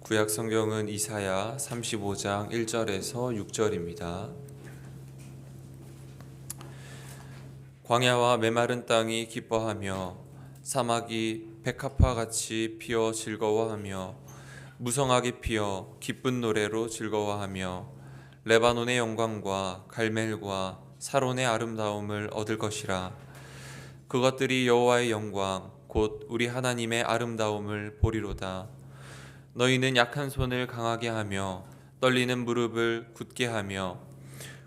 구약 성경은 이사야 35장 1절에서 6절입니다. 광야와 메마른 땅이 기뻐하며 사막이 백합화 같이 피어 즐거워하며 무성하게 피어 기쁜 노래로 즐거워하며 레바논의 영광과 갈멜과 사론의 아름다움을 얻을 것이라. 그것들이 여호와의 영광 곧 우리 하나님의 아름다움을 보리로다. 너희는 약한 손을 강하게 하며 떨리는 무릎을 굳게 하며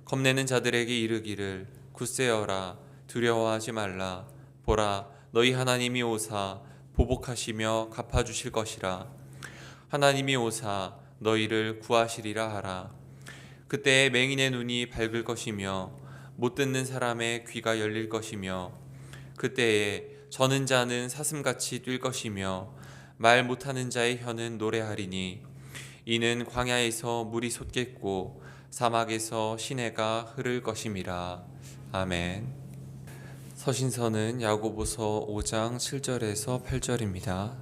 겁내는 자들에게 이르기를 굳세어라, 두려워하지 말라. 보라, 너희 하나님이 오사 보복하시며 갚아주실 것이라. 하나님이 오사 너희를 구하시리라 하라. 그때에 맹인의 눈이 밝을 것이며 못 듣는 사람의 귀가 열릴 것이며 그때에 저는 자는 사슴같이 뛸 것이며 말 못하는 자의 혀는 노래하리니 이는 광야에서 물이 솟겠고 사막에서 시내가 흐를 것임이라. 아멘. 서신서는 야고보서 5장 7절에서 8절입니다.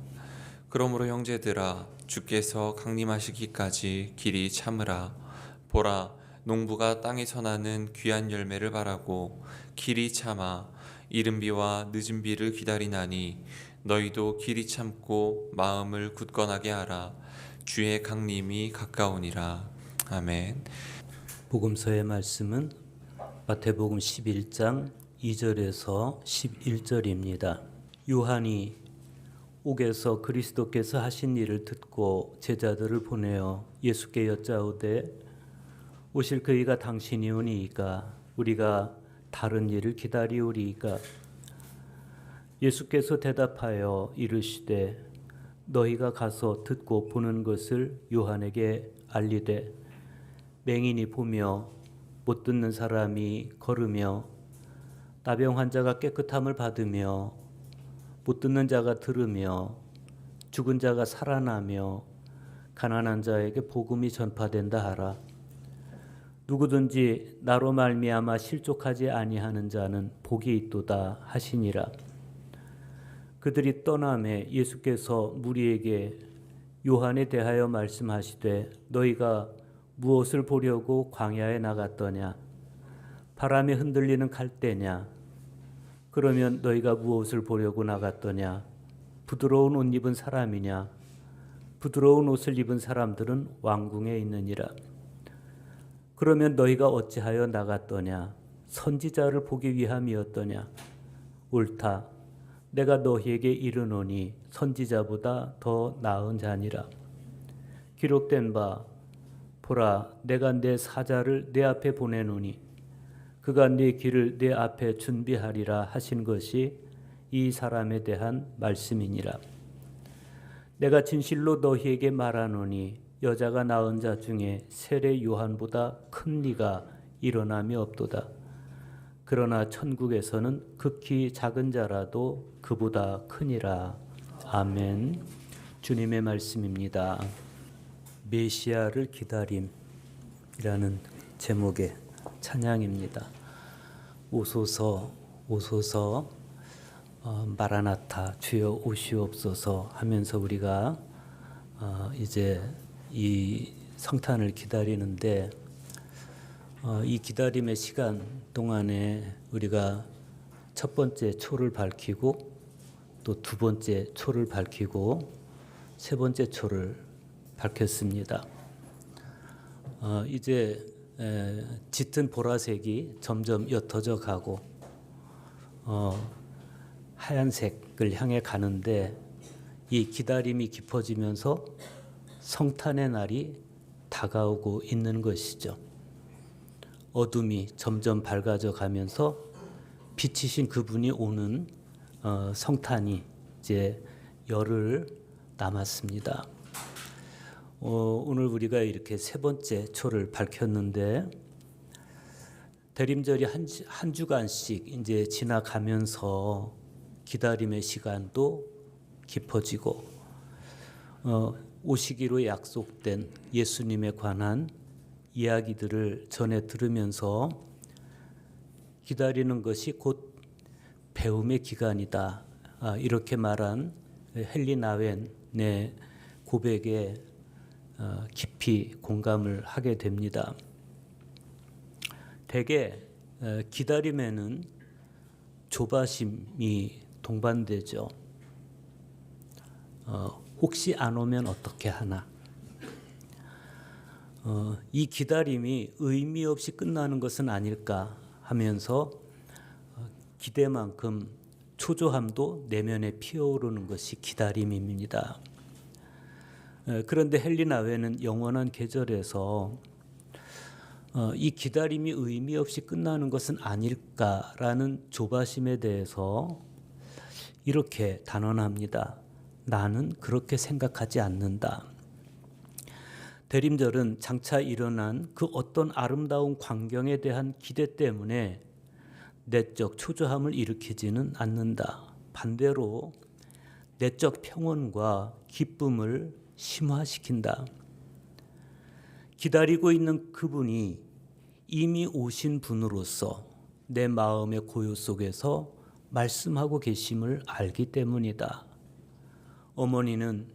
그러므로 형제들아, 주께서 강림하시기까지 길이 참으라. 보라, 농부가 땅에서 나는 귀한 열매를 바라고 길이 참아 이른 비와 늦은 비를 기다리나니 너희도 길이 참고 마음을 굳건하게 하라. 주의 강림이 가까우니라. 아멘. 복음서의 말씀은 마태복음 11장 2절에서 11절입니다. 요한이 옥에서 그리스도께서 하신 일을 듣고 제자들을 보내어 예수께 여짜오되 오실 그이가 당신이오니이까 우리가 다른 일을 기다리오리이까. 예수께서 대답하여 이르시되 너희가 가서 듣고 보는 것을 요한에게 알리되 맹인이 보며 못 듣는 사람이 걸으며 나병 환자가 깨끗함을 받으며 못 듣는 자가 들으며 죽은 자가 살아나며 가난한 자에게 복음이 전파된다 하라. 누구든지 나로 말미암아 실족하지 아니하는 자는 복이 있도다 하시니라. 그들이 떠나매 예수께서 무리에게 요한에 대하여 말씀하시되 너희가 무엇을 보려고 광야에 나갔더냐? 바람에 흔들리는 갈대냐? 그러면 너희가 무엇을 보려고 나갔더냐? 부드러운 옷 입은 사람이냐? 부드러운 옷을 입은 사람들은 왕궁에 있느니라. 그러면 너희가 어찌하여 나갔더냐? 선지자를 보기 위함이었더냐? 옳다. 내가 너희에게 이르노니 선지자보다 더 나은 자니라. 기록된 바 보라, 내가 내 사자를 내 앞에 보내노니 그가 네 길을 내 앞에 준비하리라 하신 것이 이 사람에 대한 말씀이니라. 내가 진실로 너희에게 말하노니 여자가 낳은 자 중에 세례 요한보다 큰 리가 일어남이 없도다. 그러나 천국에서는 극히 작은 자라도 그보다 크니라. 아멘. 주님의 말씀입니다. 메시아를 기다림이라는 제목의 찬양입니다. 오소서 오소서 마라나타 주여 오시옵소서 하면서 우리가 이제 이 성탄을 기다리는데 이 기다림의 시간 동안에 우리가 첫 번째 초를 밝히고 또 두 번째 초를 밝히고 세 번째 초를 밝혔습니다. 이제 짙은 보라색이 점점 옅어져 가고 하얀색을 향해 가는데 이 기다림이 깊어지면서 성탄의 날이 다가오고 있는 것이죠. 어둠이 점점 밝아져 가면서 빛이신 그분이 오는 성탄이 이제 열흘 남았습니다. 오늘 우리가 이렇게 세 번째 초를 밝혔는데 대림절이 한 주간씩 이제 지나가면서 기다림의 시간도 깊어지고 오시기로 약속된 예수님에 관한 이야기들을 전해 들으면서 기다리는 것이 곧 배움의 기간이다. 이렇게 말한 헨리 나웬의 고백에 깊이 공감을 하게 됩니다. 대개 기다림에는 조바심이 동반되죠. 혹시 안 오면 어떻게 하나? 이 기다림이 의미 없이 끝나는 것은 아닐까 하면서 기대만큼 초조함도 내면에 피어오르는 것이 기다림입니다. 그런데 헬리나 외는 영원한 계절에서 이 기다림이 의미 없이 끝나는 것은 아닐까라는 조바심에 대해서 이렇게 단언합니다. 나는 그렇게 생각하지 않는다. 대림절은 장차 일어난 그 어떤 아름다운 광경에 대한 기대 때문에 내적 초조함을 일으키지는 않는다. 반대로 내적 평온과 기쁨을 심화시킨다. 기다리고 있는 그분이 이미 오신 분으로서 내 마음의 고요 속에서 말씀하고 계심을 알기 때문이다. 어머니는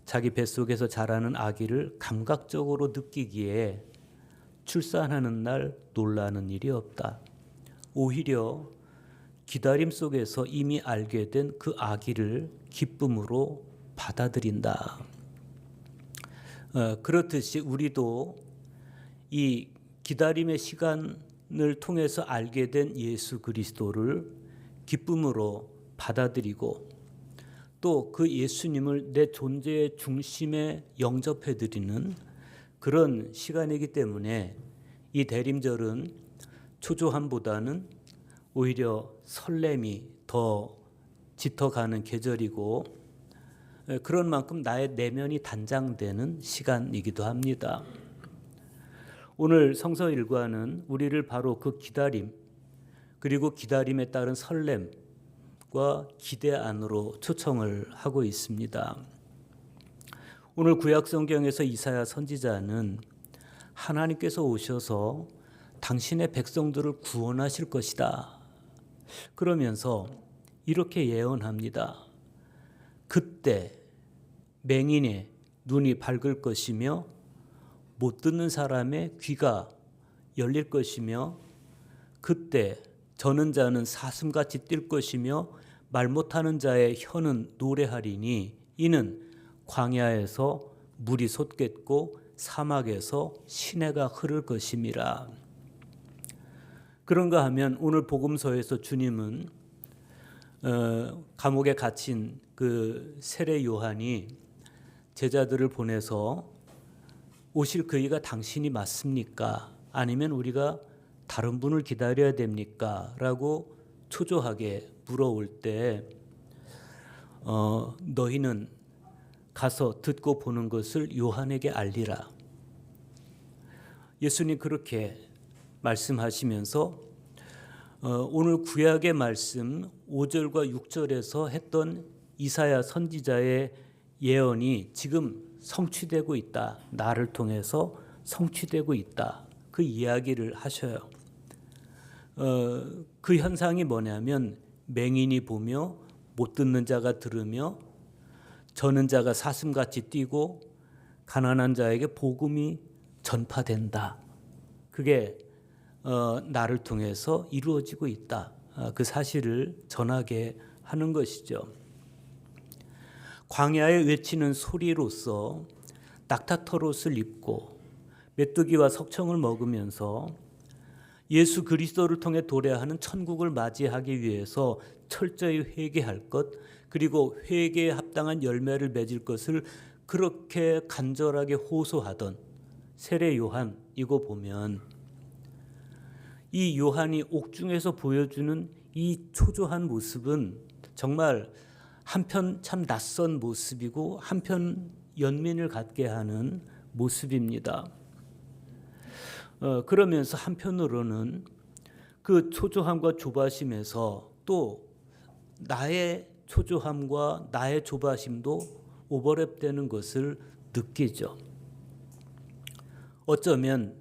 자기 뱃속에서 자라는 아기를 감각적으로 느끼기에 출산하는 날 놀라는 일이 없다. 오히려 기다림 속에서 이미 알게 된 그 아기를 기쁨으로 받아들인다. 그렇듯이 우리도 이 기다림의 시간을 통해서 알게 된 예수 그리스도를 기쁨으로 받아들이고 또 그 예수님을 내 존재의 중심에 영접해드리는 그런 시간이기 때문에 이 대림절은 초조함보다는 오히려 설렘이 더 짙어가는 계절이고 그런 만큼 나의 내면이 단장되는 시간이기도 합니다. 오늘 성서 일과는 우리를 바로 그 기다림 그리고 기다림에 따른 설렘과 기대 안으로 초청을 하고 있습니다. 오늘 구약 성경에서 이사야 선지자는 하나님께서 오셔서 당신의 백성들을 구원하실 것이다. 그러면서 이렇게 예언합니다. 그때 맹인의 눈이 밝을 것이며 못 듣는 사람의 귀가 열릴 것이며 그때 저는 자는 사슴같이 뛸 것이며 말 못하는 자의 혀는 노래하리니 이는 광야에서 물이 솟겠고 사막에서 시내가 흐를 것임이라. 그런가 하면 오늘 복음서에서 주님은 감옥에 갇힌 그 세례 요한이 제자들을 보내서 오실 그이가 당신이 맞습니까? 아니면 우리가 다른 분을 기다려야 됩니까? 라고 초조하게 물어올 때 너희는 가서 듣고 보는 것을 요한에게 알리라. 예수님 그렇게 말씀하시면서 오늘 구약의 말씀 5절과 6절에서 했던 이사야 선지자의 예언이 지금 성취되고 있다. 나를 통해서 성취되고 있다. 그 이야기를 하셔요. 그 현상이 뭐냐면 맹인이 보며 못 듣는 자가 들으며 저는 자가 사슴같이 뛰고 가난한 자에게 복음이 전파된다. 그게 나를 통해서 이루어지고 있다. 그 사실을 전하게 하는 것이죠. 광야에 외치는 소리로서 낙타털옷을 입고 메뚜기와 석청을 먹으면서 예수 그리스도를 통해 도래하는 천국을 맞이하기 위해서 철저히 회개할 것 그리고 회개에 합당한 열매를 맺을 것을 그렇게 간절하게 호소하던 세례 요한 이거 보면 이 요한이 옥중에서 보여주는 이 초조한 모습은 정말 한편 참 낯선 모습이고 한편 연민을 갖게 하는 모습입니다. 그러면서 한편으로는 그 초조함과 조바심에서 또 나의 초조함과 나의 조바심도 오버랩되는 것을 느끼죠. 어쩌면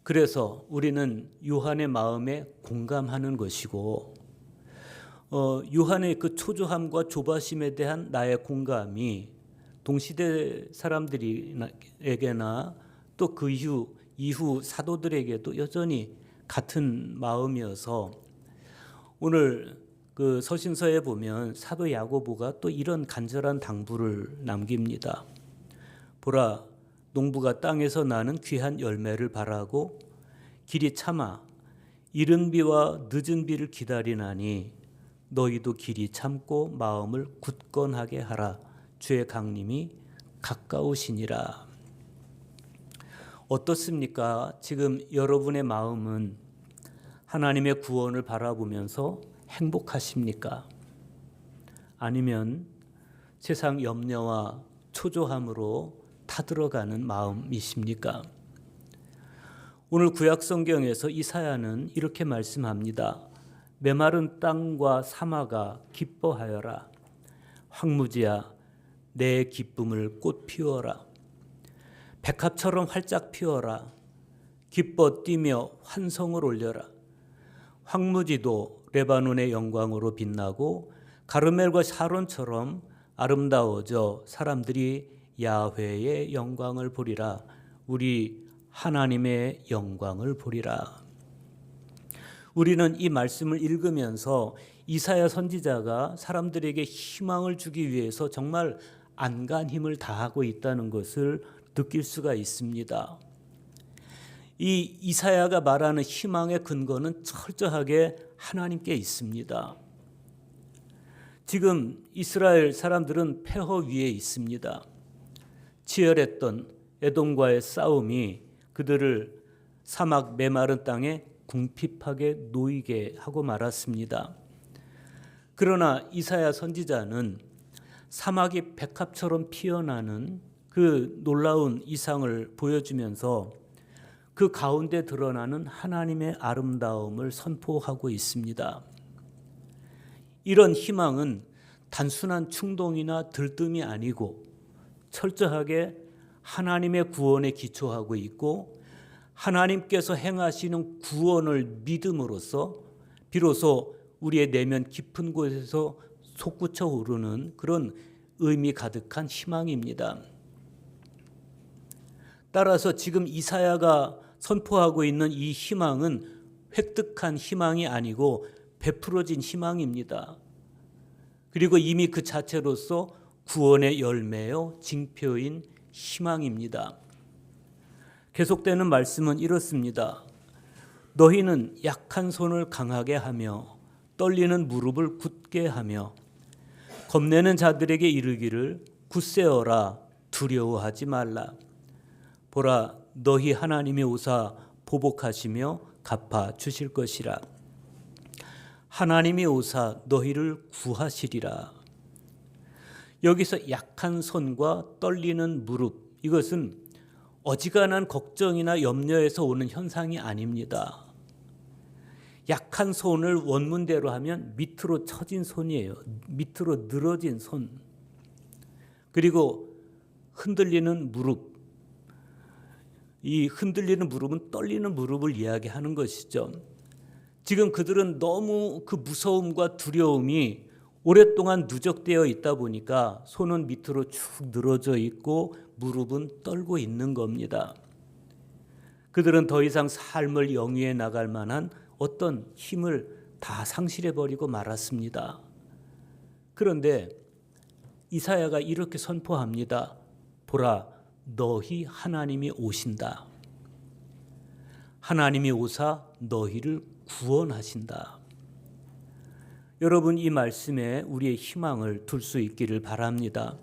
그래서 우리는 요한의 마음에 공감하는 것이고 요한의 그 초조함과 조바심에 대한 나의 공감이 동시대 사람들에게나 또 그 이후 사도들에게도 여전히 같은 마음이어서 오늘 그 서신서에 보면 사도 야고보가 또 이런 간절한 당부를 남깁니다. 보라, 농부가 땅에서 나는 귀한 열매를 바라고 길이 참아 이른 비와 늦은 비를 기다리나니 너희도 길이 참고 마음을 굳건하게 하라. 주의 강림이 가까우시니라. 어떻습니까? 지금 여러분의 마음은 하나님의 구원을 바라보면서 행복하십니까? 아니면 세상 염려와 초조함으로 타들어가는 마음이십니까? 오늘 구약 성경에서 이사야는 이렇게 말씀합니다. 메마른 땅과 사마가 기뻐하여라. 황무지야 내 기쁨을 꽃 피워라. 백합처럼 활짝 피어라. 기뻐 뛰며 환성을 올려라. 황무지도 레바논의 영광으로 빛나고 가르멜과 샤론처럼 아름다워져 사람들이 야훼의 영광을 보리라. 우리 하나님의 영광을 보리라. 우리는 이 말씀을 읽으면서 이사야 선지자가 사람들에게 희망을 주기 위해서 정말 안간 힘을 다하고 있다는 것을 느낄 수가 있습니다. 이 이사야가 말하는 희망의 근거는 철저하게 하나님께 있습니다. 지금 이스라엘 사람들은 폐허 위에 있습니다. 치열했던 에돔과의 싸움이 그들을 사막 메마른 땅에 궁핍하게 놓이게 하고 말았습니다. 그러나 이사야 선지자는 사막이 백합처럼 피어나는 그 놀라운 이상을 보여주면서 그 가운데 드러나는 하나님의 아름다움을 선포하고 있습니다. 이런 희망은 단순한 충동이나 들뜸이 아니고 철저하게 하나님의 구원에 기초하고 있고 하나님께서 행하시는 구원을 믿음으로써 비로소 우리의 내면 깊은 곳에서 솟구쳐 오르는 그런 의미 가득한 희망입니다. 따라서 지금 이사야가 선포하고 있는 이 희망은 획득한 희망이 아니고 베풀어진 희망입니다. 그리고 이미 그 자체로서 구원의 열매요 징표인 희망입니다. 계속되는 말씀은 이렇습니다. 너희는 약한 손을 강하게 하며 떨리는 무릎을 굳게 하며 겁내는 자들에게 이르기를 굳세어라 두려워하지 말라. 보라 너희 하나님이 오사 보복하시며 갚아 주실 것이라. 하나님이 오사 너희를 구하시리라. 여기서 약한 손과 떨리는 무릎, 이것은 어지간한 걱정이나 염려에서 오는 현상이 아닙니다. 약한 손을 원문대로 하면 밑으로 처진 손이에요. 밑으로 늘어진 손. 그리고 흔들리는 무릎. 이 흔들리는 무릎은 떨리는 무릎을 이야기하는 것이죠. 지금 그들은 너무 그 무서움과 두려움이 오랫동안 누적되어 있다 보니까 손은 밑으로 쭉 늘어져 있고 무릎은 떨고 있는 겁니다. 그들은 더 이상 삶을 영위해 나갈 만한 어떤 힘을 다 상실해버리고 말았습니다. 그런데 이사야가 이렇게 선포합니다. 보라 너희 하나님이 오신다. 하나님이 오사 너희를 구원하신다. 여러분 이 말씀에 우리의 희망을 둘 수 있기를 바랍니다.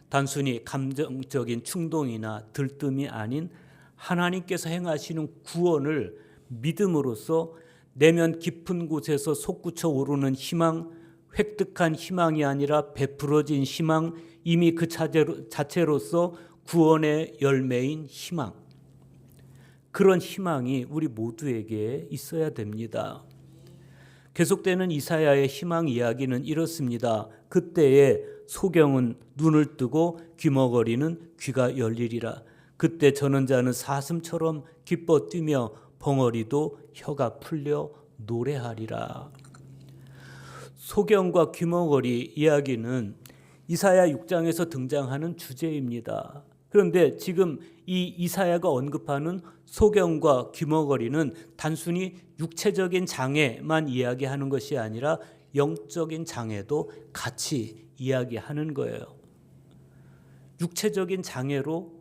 단순히 감정적인 충동이나 들뜸이 아닌 하나님께서 행하시는 구원을 믿음으로써 내면 깊은 곳에서 솟구쳐 오르는 희망, 획득한 희망이 아니라 베풀어진 희망, 이미 그 자체로서 구원의 열매인 희망. 그런 희망이 우리 모두에게 있어야 됩니다. 계속되는 이사야의 희망 이야기는 이렇습니다. 그때에 소경은 눈을 뜨고 귀머거리는 귀가 열리리라. 그때 저는 자는 사슴처럼 기뻐 뛰며 벙어리도 혀가 풀려 노래하리라. 소경과 귀머거리 이야기는 이사야 6장에서 등장하는 주제입니다. 그런데 지금 이 이사야가 언급하는 소경과 귀머거리는 단순히 육체적인 장애만 이야기하는 것이 아니라 영적인 장애도 같이 이야기하는 거예요. 육체적인 장애로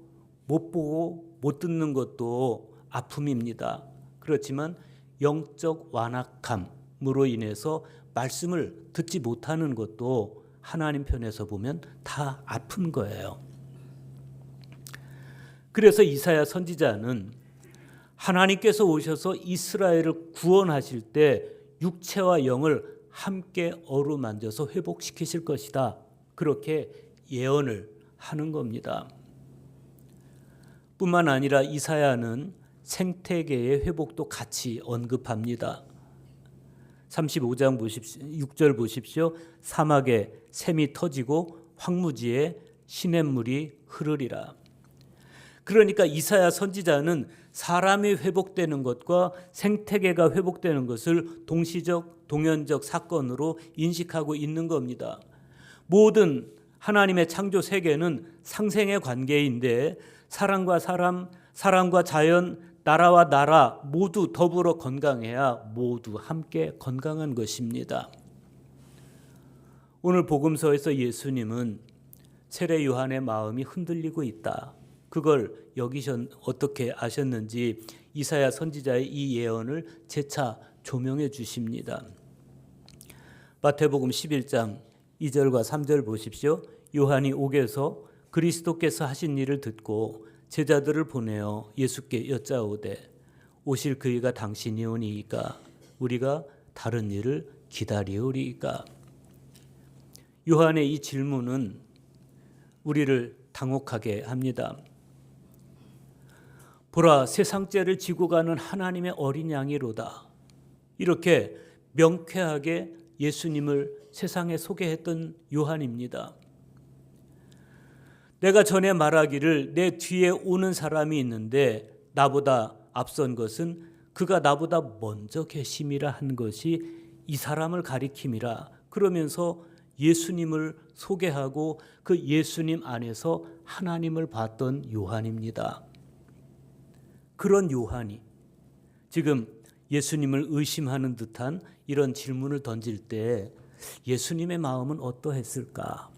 못 보고 못 듣는 것도 아픔입니다. 그렇지만 영적 완악함으로 인해서 말씀을 듣지 못하는 것도 하나님 편에서 보면 다 아픈 거예요. 그래서 이사야 선지자는 하나님께서 오셔서 이스라엘을 구원하실 때 육체와 영을 함께 어루만져서 회복시키실 것이다. 그렇게 예언을 하는 겁니다. 뿐만 아니라 이사야는 생태계의 회복도 같이 언급합니다. 35장 6절 보십시오. 사막에 샘이 터지고 황무지에 시냇물이 흐르리라. 그러니까 이사야 선지자는 사람이 회복되는 것과 생태계가 회복되는 것을 동시적, 동연적 사건으로 인식하고 있는 겁니다. 모든 하나님의 창조 세계는 상생의 관계인데 사람과 사람, 사람과 자연, 나라와 나라 모두 더불어 건강해야 모두 함께 건강한 것입니다. 오늘 복음서에서 예수님은 세례 요한의 마음이 흔들리고 있다. 그걸 어떻게 아셨는지 이사야 선지자의 이 예언을 재차 조명해 주십니다. 마태복음 11장 2절과 3절 보십시오. 요한이 옥에서 그리스도께서 하신 일을 듣고 제자들을 보내어 예수께 여짜오되 오실 그이가 당신이오니이까 우리가 다른 일을 기다리오리이까. 요한의 이 질문은 우리를 당혹하게 합니다. 보라, 세상 죄를 지고 가는 하나님의 어린 양이로다. 이렇게 명쾌하게 예수님을 세상에 소개했던 요한입니다. 내가 전에 말하기를 내 뒤에 오는 사람이 있는데 나보다 앞선 것은 그가 나보다 먼저 계심이라 한 것이 이 사람을 가리킴이라. 그러면서 예수님을 소개하고 그 예수님 안에서 하나님을 봤던 요한입니다. 그런 요한이 지금 예수님을 의심하는 듯한 이런 질문을 던질 때 예수님의 마음은 어떠했을까?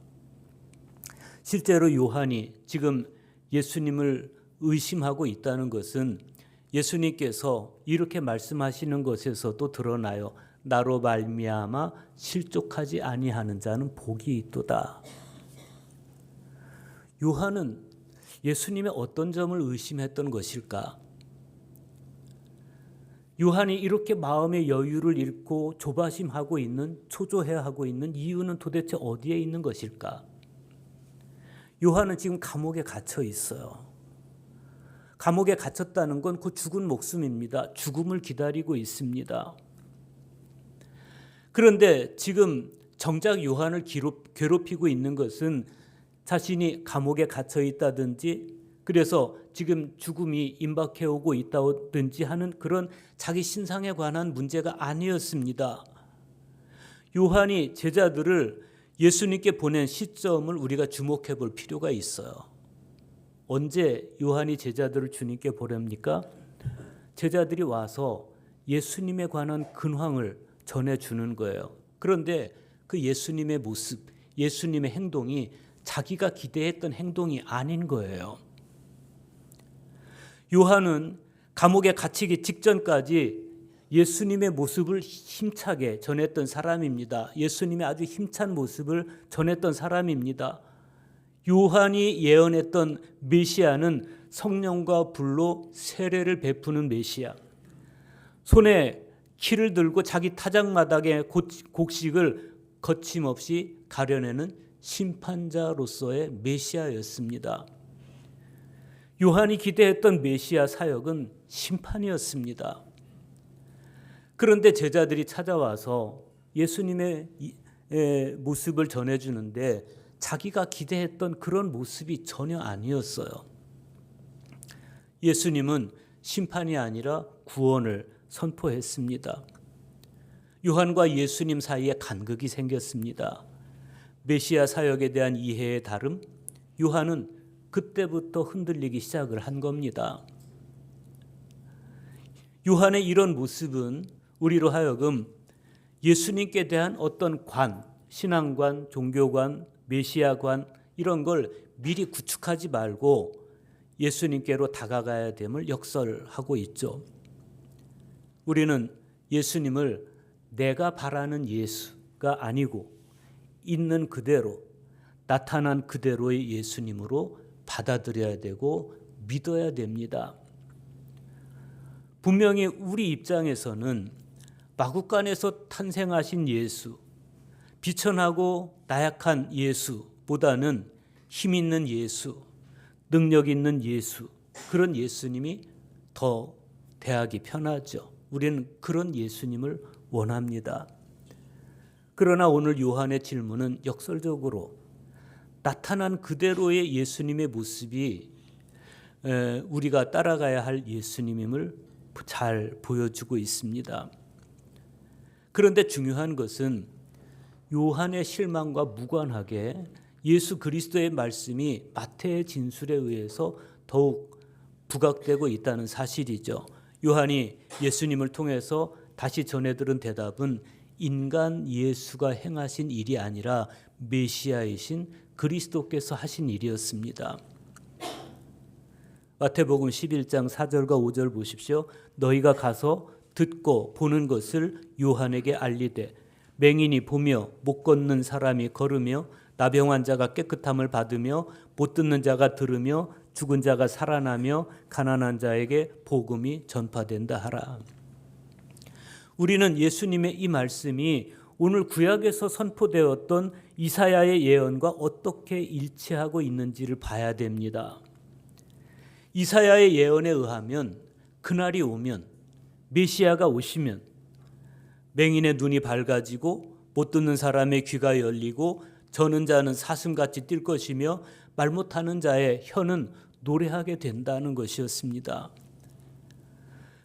실제로 요한이 지금 예수님을 의심하고 있다는 것은 예수님께서 이렇게 말씀하시는 것에서도 드러나요. 나로 말미암아 실족하지 아니하는 자는 복이 있도다. 요한은 예수님의 어떤 점을 의심했던 것일까? 요한이 이렇게 마음의 여유를 잃고 조바심하고 있는, 초조해하고 있는 이유는 도대체 어디에 있는 것일까? 요한은 지금 감옥에 갇혀 있어요. 감옥에 갇혔다는 건 그 죽은 목숨입니다. 죽음을 기다리고 있습니다. 그런데 지금 정작 요한을 괴롭히고 있는 것은 자신이 감옥에 갇혀 있다든지 그래서 지금 죽음이 임박해 오고 있다든지 하는 그런 자기 신상에 관한 문제가 아니었습니다. 요한이 제자들을 예수님께 보낸 시점을 우리가 주목해 볼 필요가 있어요. 언제 요한이 제자들을 주님께 보냅니까? 제자들이 와서 예수님에 관한 근황을 전해주는 거예요. 그런데 그 예수님의 모습, 예수님의 행동이 자기가 기대했던 행동이 아닌 거예요. 요한은 감옥에 갇히기 직전까지 예수님의 모습을 힘차게 전했던 사람입니다. 예수님의 아주 힘찬 모습을 전했던 사람입니다. 요한이 예언했던 메시아는 성령과 불로 세례를 베푸는 메시아. 손에 키를 들고 자기 타작마당의 곡식을 거침없이 가려내는 심판자로서의 메시아였습니다. 요한이 기대했던 메시아 사역은 심판이었습니다. 그런데 제자들이 찾아와서 예수님의 모습을 전해주는데 자기가 기대했던 그런 모습이 전혀 아니었어요. 예수님은 심판이 아니라 구원을 선포했습니다. 요한과 예수님 사이에 간극이 생겼습니다. 메시아 사역에 대한 이해의 다름, 요한은 그때부터 흔들리기 시작을 한 겁니다. 요한의 이런 모습은 우리로 하여금 예수님께 대한 어떤 신앙관, 종교관, 메시아관 이런 걸 미리 구축하지 말고 예수님께로 다가가야 됨을 역설하고 있죠. 우리는 예수님을 내가 바라는 예수가 아니고 있는 그대로 나타난 그대로의 예수님으로 받아들여야 되고 믿어야 됩니다. 분명히 우리 입장에서는 마구간에서 탄생하신 예수, 비천하고 나약한 예수보다는 힘 있는 예수, 능력 있는 예수, 그런 예수님이 더 대하기 편하죠. 우리는 그런 예수님을 원합니다. 그러나 오늘 요한의 질문은 역설적으로 나타난 그대로의 예수님의 모습이 우리가 따라가야 할 예수님임을 잘 보여주고 있습니다. 그런데 중요한 것은 요한의 실망과 무관하게 예수 그리스도의 말씀이 마태의 진술에 의해서 더욱 부각되고 있다는 사실이죠. 요한이 예수님을 통해서 다시 전해들은 대답은 인간 예수가 행하신 일이 아니라 메시아이신 그리스도께서 하신 일이었습니다. 마태복음 11장 4절과 5절 보십시오. 너희가 가서 듣고 보는 것을 요한에게 알리되 맹인이 보며 못 걷는 사람이 걸으며 나병 자가 깨끗함을 받으며 못 듣는 자가 들으며 죽은 자가 살아나며 가난한 자에게 복음이 전파된다 하라. 우리는 예수님의 이 말씀이 오늘 구약에서 선포되었던 이사야의 예언과 어떻게 일치하고 있는지를 봐야 됩니다. 이사야의 예언에 의하면 그날이 오면 메시아가 오시면 맹인의 눈이 밝아지고 못 듣는 사람의 귀가 열리고 저는 자는 사슴같이 뛸 것이며 말 못하는 자의 혀는 노래하게 된다는 것이었습니다.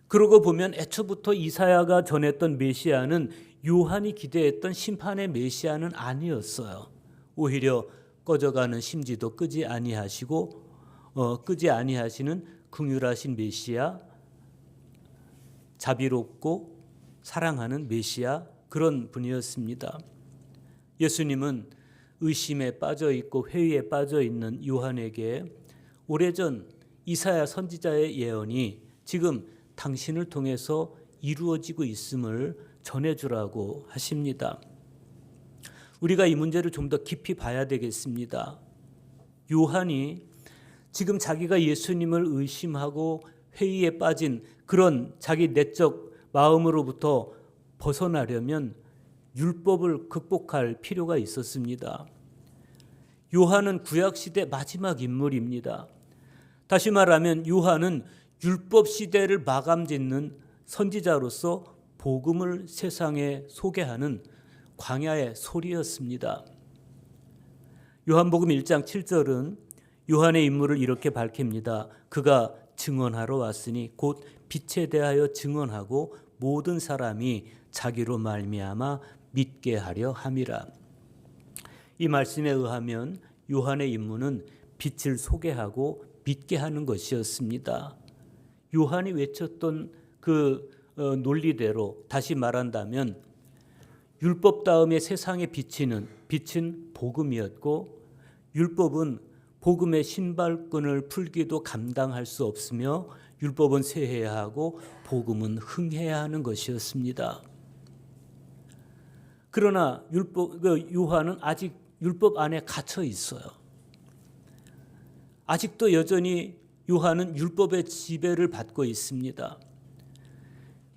그러고 보면 애초부터 이사야가 전했던 메시아는 요한이 기대했던 심판의 메시아는 아니었어요. 오히려 꺼져가는 심지도 끄지 아니하시는 긍휼하신 메시아, 자비롭고 사랑하는 메시아, 그런 분이었습니다. 예수님은 의심에 빠져 있고 회의에 빠져 있는 요한에게 오래전 이사야 선지자의 예언이 지금 당신을 통해서 이루어지고 있음을 전해주라고 하십니다. 우리가 이 문제를 좀 더 깊이 봐야 되겠습니다. 요한이 지금 자기가 예수님을 의심하고 회의에 빠진 그런 자기 내적 마음으로부터 벗어나려면 율법을 극복할 필요가 있었습니다. 요한은 구약시대 마지막 인물입니다. 다시 말하면 요한은 율법 시대를 마감짓는 선지자로서 복음을 세상에 소개하는 광야의 소리였습니다. 요한복음 1장 7절은 요한의 인물을 이렇게 밝힙니다. 그가 증언하러 왔으니 곧 빛에 대하여 증언하고 모든 사람이 자기로 말미암아 믿게 하려 함이라. 이 말씀에 의하면 요한의 임무는 빛을 소개하고 믿게 하는 것이었습니다. 요한이 외쳤던 그 논리대로 다시 말한다면 율법 다음에 세상에 비치는 빛은 복음이었고 율법은 복음의 신발끈을 풀기도 감당할 수 없으며 율법은 쇠해야 하고 복음은 흥해야 하는 것이었습니다. 그러나 요한은 아직 율법 안에 갇혀 있어요. 아직도 여전히 요한은 율법의 지배를 받고 있습니다.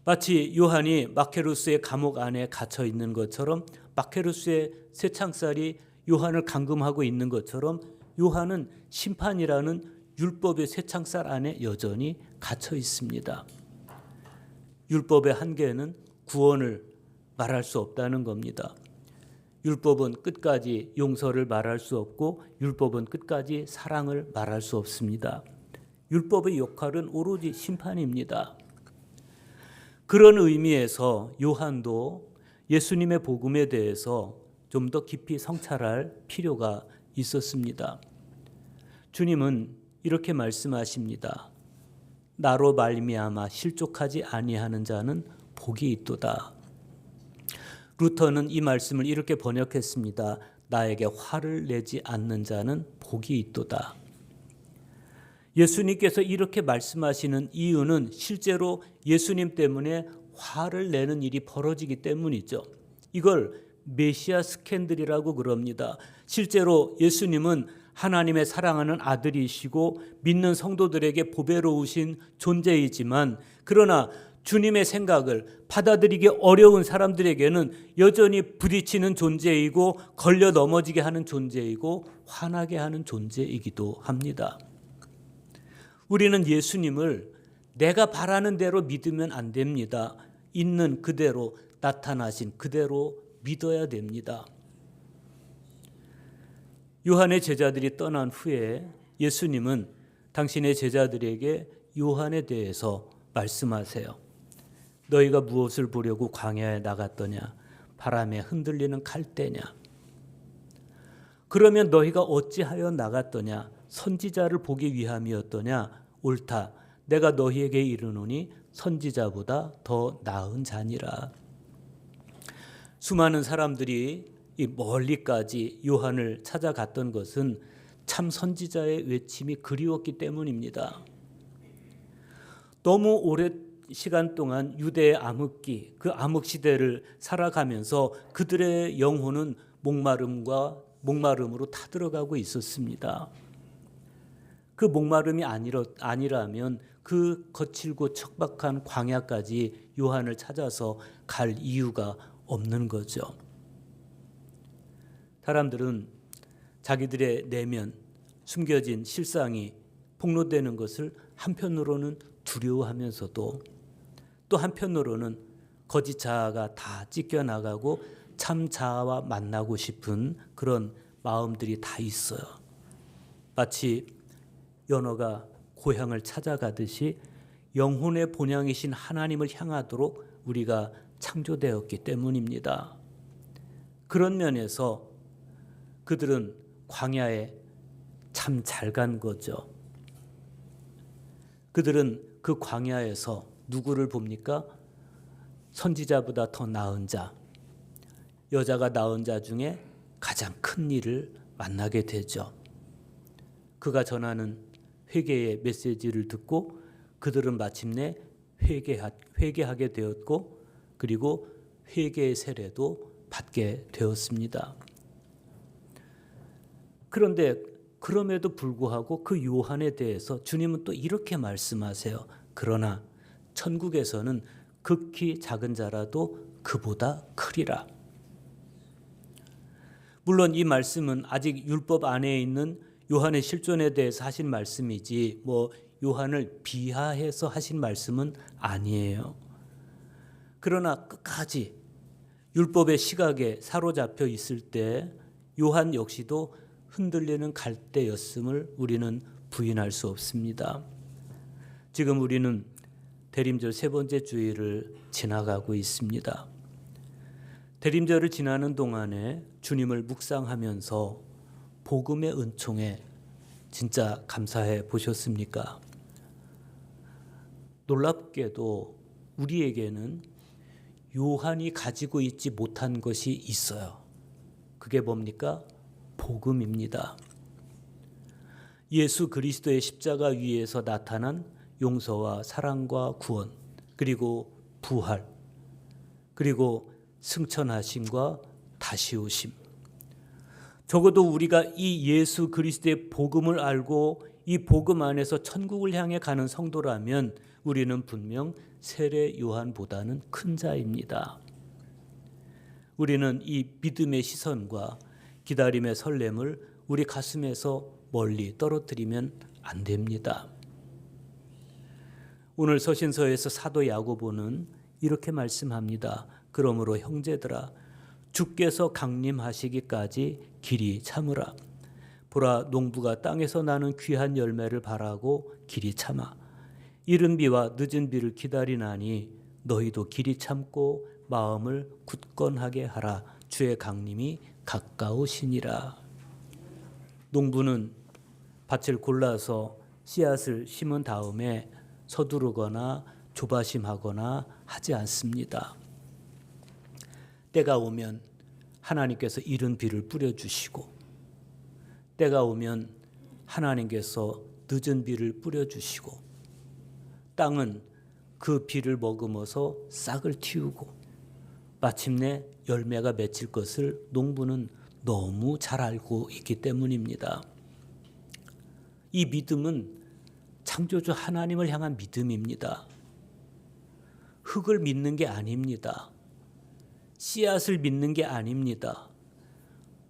마치 요한이 마케루스의 감옥 안에 갇혀 있는 것처럼 마케루스의 쇠창살이 요한을 감금하고 있는 것처럼 요한은 심판이라는 율법의 쇠창살 안에 여전히 갇혀 있습니다. 율법의 한계는 구원을 말할 수 없다는 겁니다. 율법은 끝까지 용서를 말할 수 없고 율법은 끝까지 사랑을 말할 수 없습니다. 율법의 역할은 오로지 심판입니다. 그런 의미에서 요한도 예수님의 복음에 대해서 좀 더 깊이 성찰할 필요가 있었습니다. 주님은 이렇게 말씀하십니다. 나로 말미암아 실족하지 아니하는 자는 복이 있도다. 루터는 이 말씀을 이렇게 번역했습니다. 나에게 화를 내지 않는 자는 복이 있도다. 예수님께서 이렇게 말씀하시는 이유는 실제로 예수님 때문에 화를 내는 일이 벌어지기 때문이죠. 이걸 메시아 스캔들이라고 그럽니다. 실제로 예수님은 하나님의 사랑하는 아들이시고 믿는 성도들에게 보배로우신 존재이지만, 그러나 주님의 생각을 받아들이기 어려운 사람들에게는 여전히 부딪히는 존재이고 걸려 넘어지게 하는 존재이고 화나게 하는 존재이기도 합니다. 우리는 예수님을 내가 바라는 대로 믿으면 안 됩니다. 있는 그대로, 나타나신 그대로 믿어야 됩니다. 요한의 제자들이 떠난 후에 예수님은 당신의 제자들에게 요한에 대해서 말씀하세요. 너희가 무엇을 보려고 광야에 나갔더냐? 바람에 흔들리는 갈대냐? 그러면 너희가 어찌하여 나갔더냐? 선지자를 보기 위함이었더냐? 옳다. 내가 너희에게 이르노니 선지자보다 더 나은 자니라. 수많은 사람들이 이 멀리까지 요한을 찾아갔던 것은 참 선지자의 외침이 그리웠기 때문입니다. 너무 오랜 시간 동안 유대의 암흑기, 그 암흑 시대를 살아가면서 그들의 영혼은 목마름으로 타들어가고 있었습니다. 그 목마름이 아니라면 그 거칠고 척박한 광야까지 요한을 찾아서 갈 이유가 없는 거죠. 사람들은 자기들의 내면, 숨겨진 실상이 폭로되는 것을 한편으로는 두려워하면서도 또 한편으로는 거짓 자아가 다 찢겨나가고 참 자아와 만나고 싶은 그런 마음들이 다 있어요. 마치 연어가 고향을 찾아가듯이 영혼의 본향이신 하나님을 향하도록 우리가 창조되었기 때문입니다. 그런 면에서 그들은 광야에 참 잘 간 거죠. 그들은 그 광야에서 누구를 봅니까? 선지자보다 더 나은 자, 여자가 낳은 자 중에 가장 큰 일을 만나게 되죠. 그가 전하는 회개의 메시지를 듣고 그들은 마침내 회개하게 되었고, 그리고 회개의 세례도 받게 되었습니다. 그런데 그럼에도 불구하고 그 요한에 대해서 주님은 또 이렇게 말씀하세요. 그러나 천국에서는 극히 작은 자라도 그보다 크리라. 물론 이 말씀은 아직 율법 안에 있는 요한의 실존에 대해서 하신 말씀이지 요한을 비하해서 하신 말씀은 아니에요. 그러나 끝까지 율법의 시각에 사로잡혀 있을 때 요한 역시도 흔들리는 갈대였음을 우리는 부인할 수 없습니다. 지금 우리는 대림절 세 번째 주일을 지나가고 있습니다. 대림절을 지나는 동안에 주님을 묵상하면서 복음의 은총에 진짜 감사해 보셨습니까? 놀랍게도 우리에게는 요한이 가지고 있지 못한 것이 있어요. 그게 뭡니까? 복음입니다. 예수 그리스도의 십자가 위에서 나타난 용서와 사랑과 구원, 그리고 부활, 그리고 승천하심과 다시 오심. 적어도 우리가 이 예수 그리스도의 복음을 알고 이 복음 안에서 천국을 향해 가는 성도라면 우리는 분명 세례 요한보다는 큰 자입니다. 우리는 이 믿음의 시선과 기다림의 설렘을 우리 가슴에서 멀리 떨어뜨리면 안 됩니다. 오늘 서신서에서 사도 야고보는 이렇게 말씀합니다. 그러므로 형제들아, 주께서 강림하시기까지 길이 참으라. 보라, 농부가 땅에서 나는 귀한 열매를 바라고 길이 참아 이른 비와 늦은 비를 기다리나니 너희도 길이 참고 마음을 굳건하게 하라. 주의 강림이 가까우시니라. 농부는 밭을 골라서 씨앗을 심은 다음에 서두르거나 조바심하거나 하지 않습니다. 때가 오면 하나님께서 이른 비를 뿌려주시고, 때가 오면 하나님께서 늦은 비를 뿌려주시고, 땅은 그 비를 머금어서 싹을 틔우고 마침내 열매가 맺힐 것을 농부는 너무 잘 알고 있기 때문입니다. 이 믿음은 창조주 하나님을 향한 믿음입니다. 흙을 믿는 게 아닙니다. 씨앗을 믿는 게 아닙니다.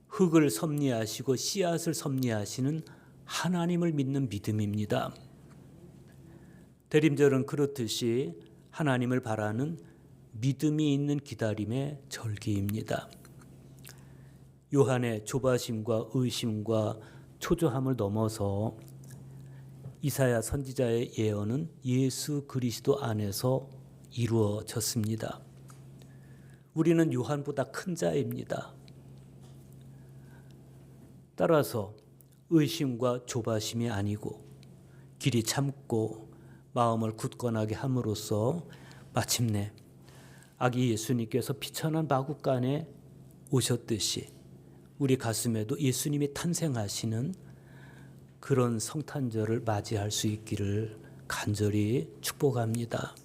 흙을 섭리하시고 씨앗을 섭리하시는 하나님을 믿는 믿음입니다. 대림절은 그렇듯이 하나님을 바라는 믿음이 있는 기다림의 절기입니다. 요한의 조바심과 의심과 초조함을 넘어서 이사야 선지자의 예언은 예수 그리스도 안에서 이루어졌습니다. 우리는 요한보다 큰 자입니다. 따라서 의심과 조바심이 아니고 길이 참고 마음을 굳건하게 함으로써 마침내 아기 예수님께서 피천한 마구간에 오셨듯이 우리 가슴에도 예수님이 탄생하시는 그런 성탄절을 맞이할 수 있기를 간절히 축복합니다.